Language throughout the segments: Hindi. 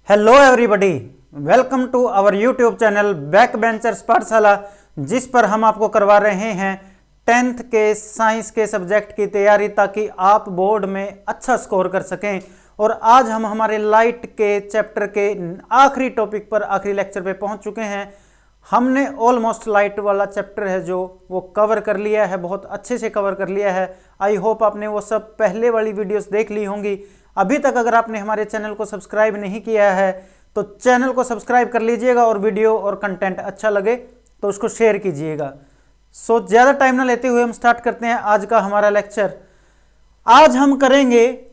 Hello everybody, welcome to our YouTube channel back benchers Pathshala, जिस पर हम आपको करवा रहे हैं 10th के साइंस के सब्जेक्ट की तैयारी ताकि आप बोर्ड में अच्छा स्कोर कर सकें। और आज हम हमारे लाइट के चैप्टर के आखिरी टॉपिक पर, आखिरी लेक्चर पे पहुंच चुके हैं। हमने ऑलमोस्ट लाइट वाला चैप्टर है जो वो कवर कर लिया है, बहुत अच्छे से कवर कर लिया है। आई होप आपने वो सब पहले वाली वीडियोस देख ली होंगी। अभी तक अगर आपने हमारे चैनल को सब्सक्राइब नहीं किया है तो चैनल को सब्सक्राइब कर लीजिएगा, और वीडियो और कंटेंट अच्छा लगे तो उसको शेयर कीजिएगा। सो ज़्यादा टाइम ना लेते हुए हम स्टार्ट करते हैं आज का हमारा लेक्चर। आज हम करेंगे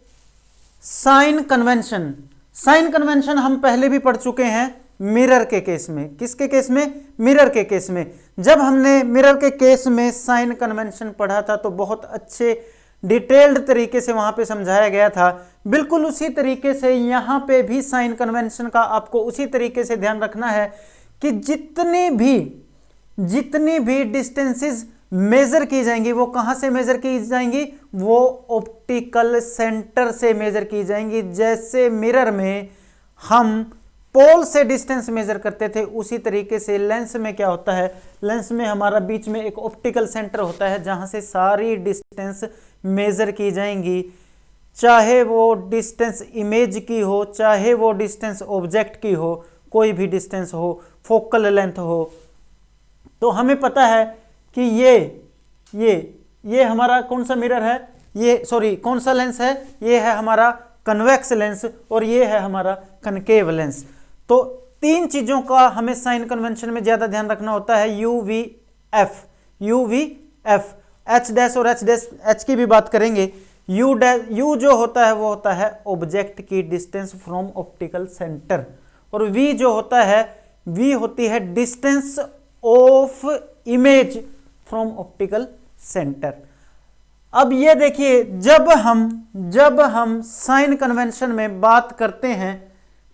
साइन कन्वेंशन। साइन कन्वेंशन हम पहले भी पढ़ चुके हैं मिरर के केस में। किसके केस में? मिरर के केस में। जब हमने मिरर के केस में साइन कन्वेंशन पढ़ा था तो बहुत अच्छे डिटेल्ड तरीके से वहां पे समझाया गया था। बिल्कुल उसी तरीके से यहां पे भी साइन कन्वेंशन का आपको उसी तरीके से ध्यान रखना है कि जितनी भी डिस्टेंसेस मेजर की जाएंगी वो कहां से मेजर की जाएंगी? वो ऑप्टिकल सेंटर से मेजर की जाएंगी। जैसे मिरर में हम पोल से डिस्टेंस मेजर करते थे, उसी तरीके से लेंस में क्या होता है? लेंस में हमारा बीच में एक ऑप्टिकल सेंटर होता है जहां से सारी डिस्टेंस मेजर की जाएंगी, चाहे वो डिस्टेंस इमेज की हो, चाहे वो डिस्टेंस ऑब्जेक्ट की हो, कोई भी डिस्टेंस हो, फोकल लेंथ हो। तो हमें पता है कि ये हमारा कौन सा मिरर है? कौन सा लेंस है? ये है हमारा कन्वेक्स लेंस और ये है हमारा कनकेव लेंस। तो तीन चीजों का हमें साइन कन्वेंशन में ज्यादा ध्यान रखना होता है। यूवीएफ, एच डैश और एच की भी बात करेंगे। यू जो होता है वो होता है ऑब्जेक्ट की डिस्टेंस फ्रॉम ऑप्टिकल सेंटर, और वी जो होता है, वी होती है distance of image from optical centre. अब ये देखिए, जब हम साइन कन्वेंशन में बात करते हैं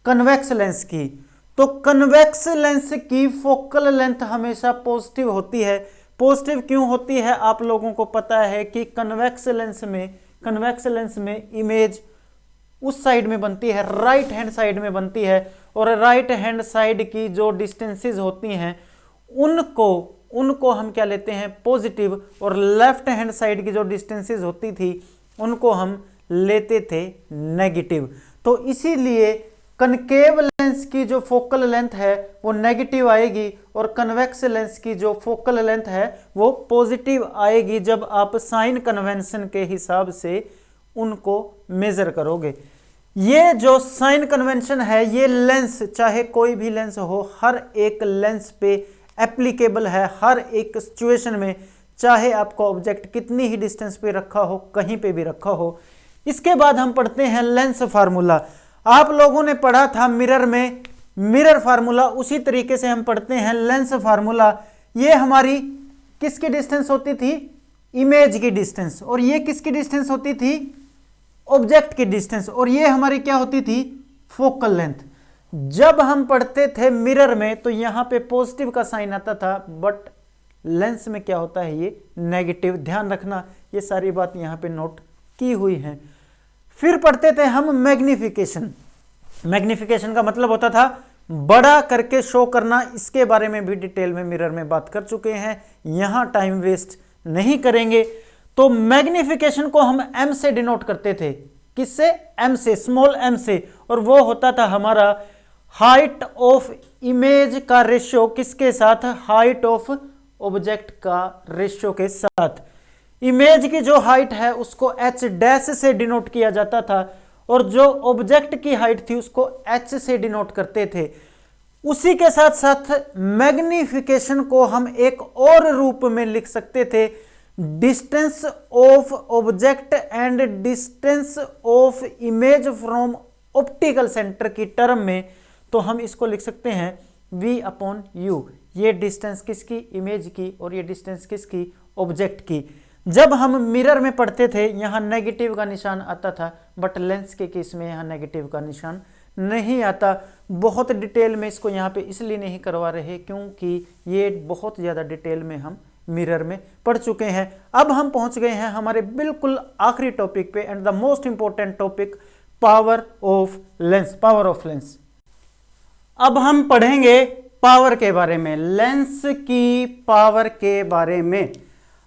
कन्वेक्स लेंस की, तो कन्वेक्स लेंस की फोकल लेंथ हमेशा पॉजिटिव होती है। पॉजिटिव क्यों होती है? आप लोगों को पता है कि कन्वेक्स लेंस में इमेज उस साइड में बनती है, राइट हैंड साइड में बनती है, और राइट हैंड साइड की जो डिस्टेंसेस होती हैं उनको हम क्या लेते हैं? पॉजिटिव। और लेफ्ट हैंड साइड की जो डिस्टेंसेस होती थी उनको हम लेते थे नेगेटिव। तो इसीलिए कनकेव लेंस की जो फोकल लेंथ है वो नेगेटिव आएगी, और कन्वेक्स लेंस की जो फोकल लेंथ है वो पॉजिटिव आएगी जब आप साइन कन्वेंशन के हिसाब से उनको मेजर करोगे। ये जो साइन कन्वेंशन है ये लेंस, चाहे कोई भी लेंस हो, हर एक लेंस पे एप्लीकेबल है, हर एक सिचुएशन में, चाहे आपका ऑब्जेक्ट कितनी ही डिस्टेंस पे रखा हो, कहीं पे भी रखा हो। इसके बाद हम पढ़ते हैं लेंस फार्मूला। आप लोगों ने पढ़ा था मिरर में मिरर फार्मूला, उसी तरीके से हम पढ़ते हैं लेंस फार्मूला। ये हमारी किसकी डिस्टेंस होती थी? इमेज की डिस्टेंस। और ये किसकी डिस्टेंस होती थी? ऑब्जेक्ट की डिस्टेंस। और ये हमारी क्या होती थी? Focal length. जब हम पढ़ते थे मिरर में तो यहां पे पॉजिटिव का साइन आता था, बट लेंस में क्या होता है? ये नेगेटिव। ध्यान रखना, ये सारी बात यहां पे नोट की हुई है। फिर पढ़ते थे हम मैग्निफिकेशन। मैग्निफिकेशन का मतलब होता था बड़ा करके शो करना। इसके बारे में भी डिटेल में मिरर में बात कर चुके हैं, यहां टाइम वेस्ट नहीं करेंगे। तो मैग्निफिकेशन को हम एम से डिनोट करते थे। किससे? एम से, स्मॉल एम से। और वो होता था हमारा हाइट ऑफ इमेज का रेशियो किसके साथ? हाइट ऑफ ऑब्जेक्ट का रेशियो के साथ। इमेज की जो हाइट है उसको एच डैश से डिनोट किया जाता था, और जो ऑब्जेक्ट की हाइट थी उसको एच से डिनोट करते थे। उसी के साथ साथ मैग्निफिकेशन को हम एक और रूप में लिख सकते थे, distance of object and distance of image from optical centre की टर्म में। तो हम इसको लिख सकते हैं v अपॉन यू। ये डिस्टेंस किसकी? इमेज की। और ये डिस्टेंस किसकी? ऑब्जेक्ट की। जब हम मिरर में पढ़ते थे यहां नेगेटिव का निशान आता था, बट लेंस के केस में यहां नेगेटिव का निशान नहीं आता। बहुत डिटेल में इसको यहां पे इसलिए नहीं करवा रहे क्योंकि ये बहुत ज़्यादा डिटेल में हम मिरर में पढ़ चुके हैं। अब हम पहुंच गए हैं हमारे बिल्कुल आखिरी टॉपिक पे, and the most important topic, power of lens. अब हम पढ़ेंगे पावर के बारे में, लेंस की पावर के बारे में।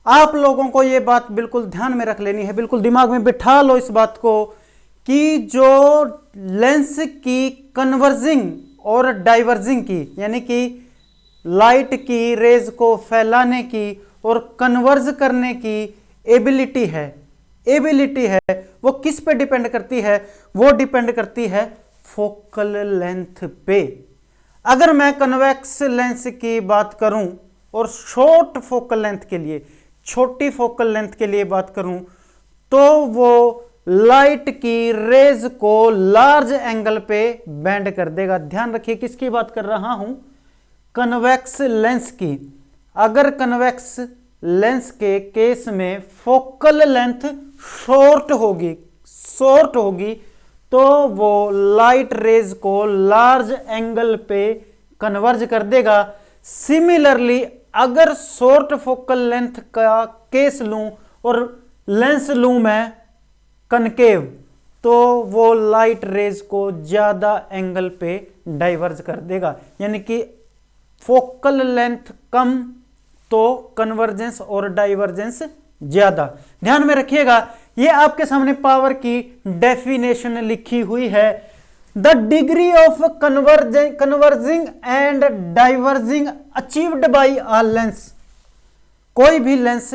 आप लोगों को ये बात बिल्कुल ध्यान में रख लेनी है, बिल्कुल दिमाग में बिठा लो इस बात को कि जो लेंस की कन्वर्जिंग और डाइवर्जिंग की, यानी कि लाइट की रेज को फैलाने की और कन्वर्ज करने की एबिलिटी है, वो किस पे डिपेंड करती है? वो डिपेंड करती है फोकल लेंथ पे। अगर मैं कन्वेक्स लेंस की बात करूं और शॉर्ट फोकल लेंथ के लिए, छोटी फोकल लेंथ के लिए बात करूं, तो वो लाइट की रेज को लार्ज एंगल पे बेंड कर देगा। ध्यान रखिए किसकी बात कर रहा हूं? कन्वेक्स लेंस की। अगर कन्वेक्स लेंस के केस में फोकल लेंथ शॉर्ट होगी तो वो लाइट रेज को लार्ज एंगल पे कन्वर्ज कर देगा। सिमिलरली अगर शॉर्ट फोकल लेंथ का केस लूं और लेंस लूं मैं कनकेव, तो वो लाइट रेज को ज्यादा एंगल पे डाइवर्ज कर देगा, यानी कि फोकल लेंथ कम तो कन्वर्जेंस और डाइवर्जेंस ज्यादा। ध्यान में रखिएगा, ये आपके सामने पावर की डेफिनेशन लिखी हुई है। The degree of converging and diverging achieved by a lens. कोई भी लेंस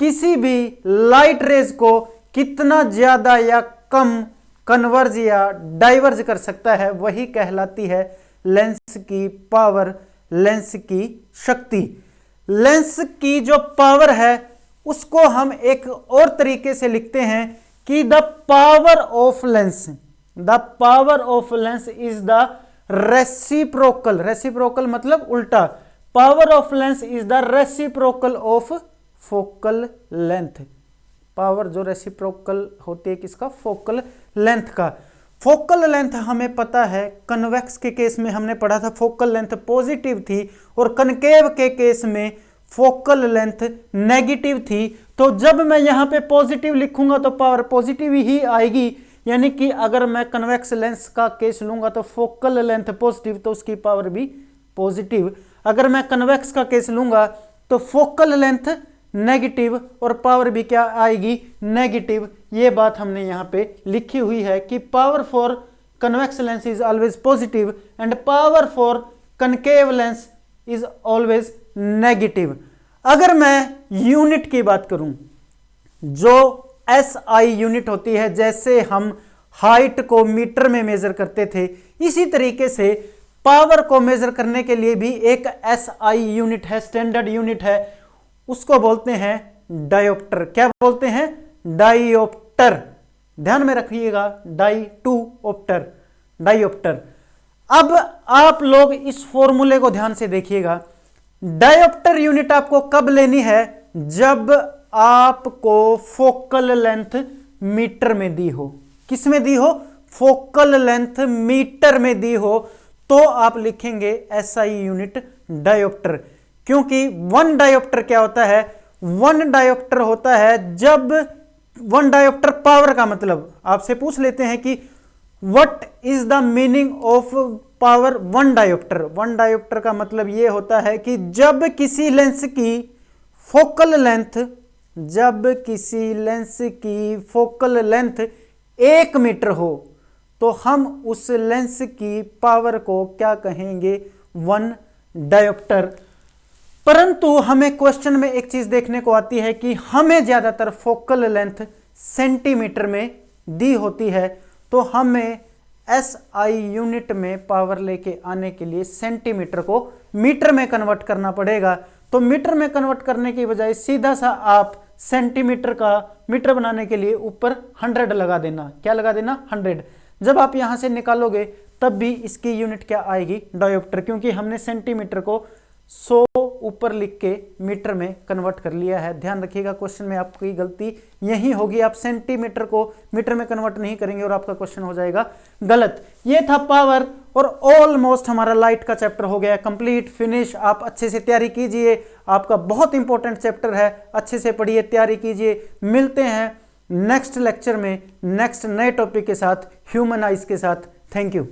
किसी भी लाइट रेज को कितना ज्यादा या कम कन्वर्ज या डाइवर्ज कर सकता है, वही कहलाती है लेंस की पावर, लेंस की शक्ति। लेंस की जो पावर है उसको हम एक और तरीके से लिखते हैं कि the power of lens is the reciprocal. Reciprocal मतलब उल्टा। Power of lens is the reciprocal of focal length. Power जो रेसिप्रोकल होती है किसका? फोकल लेंथ का। फोकल लेंथ हमें पता है, कन्वेक्स के केस में हमने पढ़ा था फोकल लेंथ पॉजिटिव थी और कनकेव के केस में फोकल लेंथ नेगेटिव थी। तो जब मैं यहां पे पॉजिटिव लिखूंगा तो पावर पॉजिटिव ही आएगी, यानी कि अगर मैं कन्वेक्स लेंस का केस लूंगा तो फोकल लेंथ पॉजिटिव तो उसकी पावर भी पॉजिटिव। अगर मैं कन्वेक्स का केस लूंगा तो फोकल लेंथ नेगेटिव और पावर भी क्या आएगी? नेगेटिव। ये बात हमने यहां पे लिखी हुई है कि power for convex lens is always positive and power for concave lens is always negative. अगर मैं यूनिट की बात करूं, जो एसआई यूनिट होती है, जैसे हम हाइट को मीटर में मेजर करते थे, इसी तरीके से पावर को मेजर करने के लिए भी एक एसआई यूनिट है, स्टैंडर्ड यूनिट है, उसको बोलते हैं डायोप्टर। क्या बोलते हैं? डायोप्टर। ध्यान में रखिएगा, डायोप्टर। अब आप लोग इस फॉर्मूले को ध्यान से देखिएगा। डायोप्टर यूनिट आपको कब लेनी है? जब आपको फोकल लेंथ मीटर में दी हो। किस में दी हो? फोकल लेंथ मीटर में दी हो, तो आप लिखेंगे एसआई यूनिट डायोप्टर। क्योंकि वन डायोप्टर क्या होता है? वन डायोप्टर होता है जब वन डायोप्टर पावर का मतलब आपसे पूछ लेते हैं कि what is the meaning of power one dioptre. One dioptre का मतलब यह होता है कि जब किसी लेंस की फोकल लेंथ 1 मीटर हो तो हम उस लेंस की पावर को क्या कहेंगे? One dioptre. परंतु हमें क्वेश्चन में एक चीज देखने को आती है कि हमें ज्यादातर फोकल लेंथ सेंटीमीटर में दी होती है, तो हमें एसआई यूनिट में पावर लेके आने के लिए सेंटीमीटर को मीटर में कन्वर्ट करना पड़ेगा। तो मीटर में कन्वर्ट करने की बजाय सीधा सा आप सेंटीमीटर का मीटर बनाने के लिए ऊपर 100 लगा देना। क्या लगा देना? 100। जब आप यहां से निकालोगे तब भी इसकी यूनिट क्या आएगी? डायोप्टर, क्योंकि हमने सेंटीमीटर को 100 ऊपर लिख के मीटर में कन्वर्ट कर लिया है। ध्यान रखिएगा, क्वेश्चन में आपकी गलती यही होगी, आप सेंटीमीटर को मीटर में कन्वर्ट नहीं करेंगे और आपका क्वेश्चन हो जाएगा गलत। ये था पावर और ऑलमोस्ट हमारा लाइट का चैप्टर हो गया कंप्लीट, फिनिश। आप अच्छे से तैयारी कीजिए, आपका बहुत इंपॉर्टेंट चैप्टर है, अच्छे से पढ़िए, तैयारी कीजिए। मिलते हैं नेक्स्ट लेक्चर में नेक्स्ट नए टॉपिक के साथ, ह्यूमन आइज के साथ। Thank you.